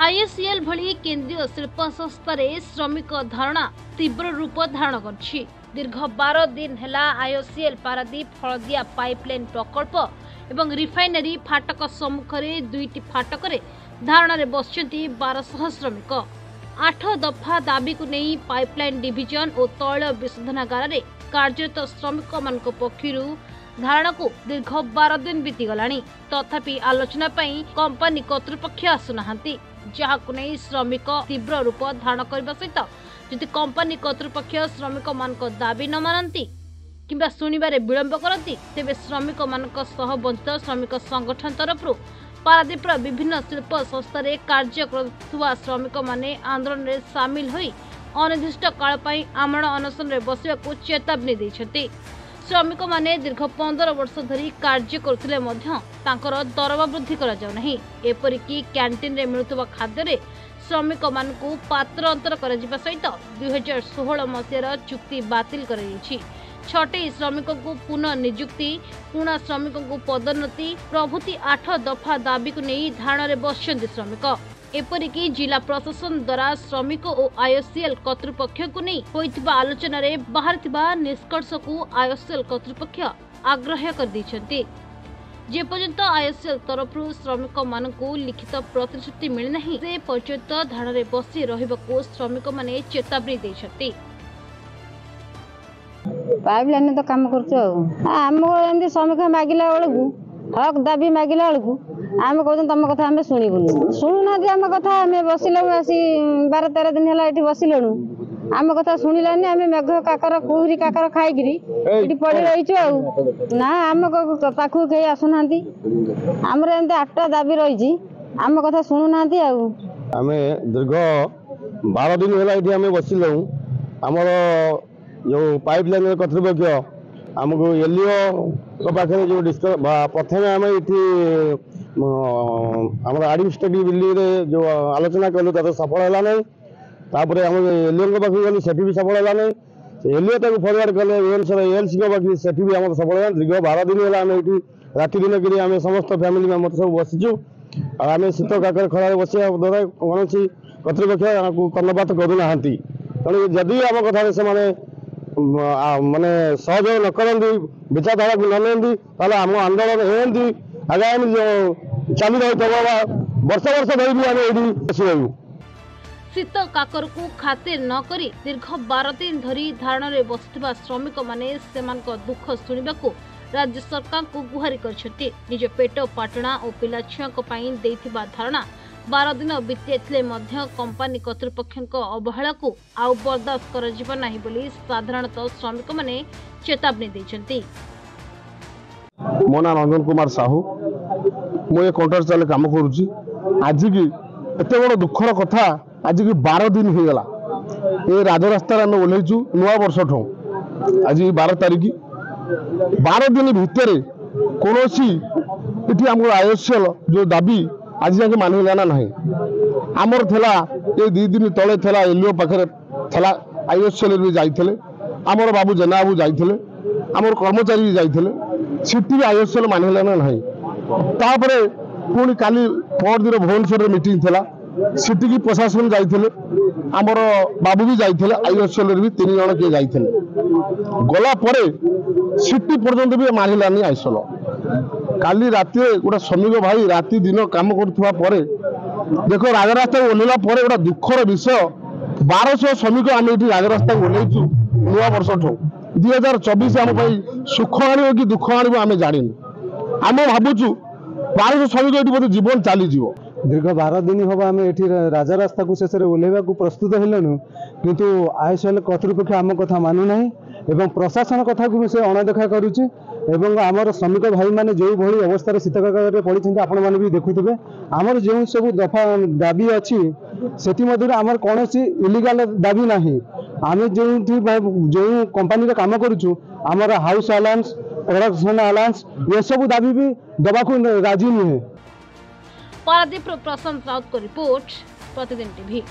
आईएससीएल भली केंद्रीय शिल्प संस्था श्रमिक धारणा तीव्र रूप धारण कर दीर्घ 12 दिन है आईओसीएल पारादीप हलदिया पाइपलाइन प्रकल्प एवं रिफाइनरी फाटक सम्मुखें दुईटी फाटक धारणा बस 1200 श्रमिक 8 दफा दाबी को नहीं पाइपलाइन डिविजन और तैल विशोधनागार में कार्यरत श्रमिक मान पक्षर धारणा को दीर्घ 12 दिन बीतीगला तथापि आलोचना कंपनी कर्तृपक्ष आसुना जहां नहीं श्रमिक तीव्र रूप धारण करने सहित जदि कंपनी कर्तृपक्ष श्रमिक मान दाबी न मानती किंबा शुणवे विलंब करती तेबे श्रमिक मान वंचित श्रमिक संगठन तरफ पारादीप विभिन्न शिल्प संस्था कार्य करुवा श्रमिक माने आंदोलन में सामिल होई अनिर्दिष्ट काल आमरण अनशन बसवाक चेतावनी देते। श्रमिक माने दीर्घ 15 वर्ष धरी कार्य करुथिले मध्य तांकर दरवा वृद्धि करा जाउ नहीं एपरिकी कैंटीन रे मिलुतबा खाद्य श्रमिक मान को पात्र अंतर करा जिबा सहित 2016 मसीहार चुक्ति बातिल करा जायछि। 6टी श्रमिकों को पुनः नियुक्ति पुणा श्रमिकों को पदोन्नति प्रभृति 8 दफा दाबी को नहीं धारणा बसचंती श्रमिक एपरिकी जिला प्रशासन द्वारा श्रमिक और आईओसीएल कर्तृपक्ष को नहीं होइतिबा आलोचना रे बाहरथिबा निष्कर्ष को आईओसीएल कर्तृपक्ष आग्रह कर दैछंती। जे पर्यंत आईओसीएल तरफ श्रमिक मान को लिखित प्रतिश्रुति मिली नहीं से पर्यंत धारणा रे बसी रहिबाको श्रमिक माने चेतावनी दैछंती। पाइपलाइन तो काम कर श्रमिक मागिला बेलू हक दाबी मागिला बेलू आम कह तुम कथा आम शुणुन शुणुना आम कथा आम बसिलु आसी 12-13 दिन है बसिलु आम कथा शुणिलानी आम मेघ काकर कुहरी काकर खाई पड़ी रही ना आम पाख कहीं आसुना आमर एम 8टा दाबी रही आम कथा शुणुना आम दीर्घ 12 दिन है बसिलु आमर जो पाइपलाइन कर्तृपक्ष आमको एलईओ पाखे जो प्रथम आम ये आम आडमिनिस्ट्रेटिव बिल्डिंग जो आलोचना कलु तो सफल है ना तापर आम एलईओ पाखे गलु से भी सफल है ना एलईओ फरवर्ड कले एएलसी पाखे से भी आम सफल है दीर्घ 12 दिन है आम ये राति दिन कर आम समस्त फैमिली मेम्बर सब बसीचु आम शीत काकर खरार बसा द्वारा कौन कर्तृपक्ष कर्णपात करूना तेणु जदि आम कथा से माने सहयोग न करती विचारधारा को न लेंदी आम आंदोलन होती आगामी जो चालू रही वर्ष वर्ष धरी शीत काकर को खातिर न करी दीर्घ 12 दिन धरी धारणा रे बसथिबा श्रमिक माने सेमानक दुख सुनिबाकू राज्य सरकार को गुहारी करछथि। निज पेट पाटणा और पिला छुआक पई देथिबा धारणा 12 दिन बीती मध्य कंपनी कर्तृपक्ष अवहेला को आउ बर्दाश्त कर नहीं बोली साधारणतः श्रमिक माने चेतावनी देछंती। मो ना रंजन कुमार साहू मुझे कॉन्ट्राक्चुअल काम करुच्ची आज की एत बड़ दुखर कथा आज की 12 दिन हो गला ये राजरास्तार आम ओह्लैचु नुआ वर्ष ठो आज 12 तारीख 12 दिन भितर कौन ये आम आईओसीएल जो दाबी आज जाके मानिलाना ना आमर थला ये 2 दिन तले थला एलईओ पाखे थला आईओसीएल भी जाइथिले आमर बाबू जेना बाबू जाइथिले आमर कर्मचारी भी जाइथिले सीटी भी आईओसीएल मानिलाना ना तापरे पुणी काली पर दिन भुवनेश्वर मीटिंग थला सीटी की प्रशासन जाइथिले आमर बाबू भी जाइथिले आईओसीएल भी 3 जण के जाइथिले गला परे सीटी पर्यंत भी मानिलानी आईओसीएल काली राति गोटे श्रमिक भाई राति दिन काम करुवा देख राजरास्ता ओह्लैला गोटे दुखर विषय 1200 श्रमिक आम ये राजरास्ता ओह्लैचु नुआ वर्ष ठो 2024 आम सुख आण कि दुख आण आम जानी आम भावुचु 1200 श्रमिक ये बोधे जीवन चलीज दीर्घ 12 दिन हम आम ये राजरास्ता को शेष ओह्लैवा प्रस्तुत हेलु किंतु आईओसीएल कर्तृपक्ष आम कथा मानुना एवं प्रशासन कथा को से अणदेखा करुच्ची एवं आमर श्रमिक भाई मैंने जो भली अवस्था शीतकाकर पड़ी आपण मैंने भी देखुवे आमर जो सब दफा दाबी अच्छी से आमर कौन इलिगाल दाबी ना आम जो कंपानी काम करुचु आमर हाउस अलाउंस प्रोडक्शन अलाउंस ये सब दाबी भी दबा को राजी नुहे। पारादीप प्रशांत राउत को रिपोर्ट प्रतिदिन टीवी।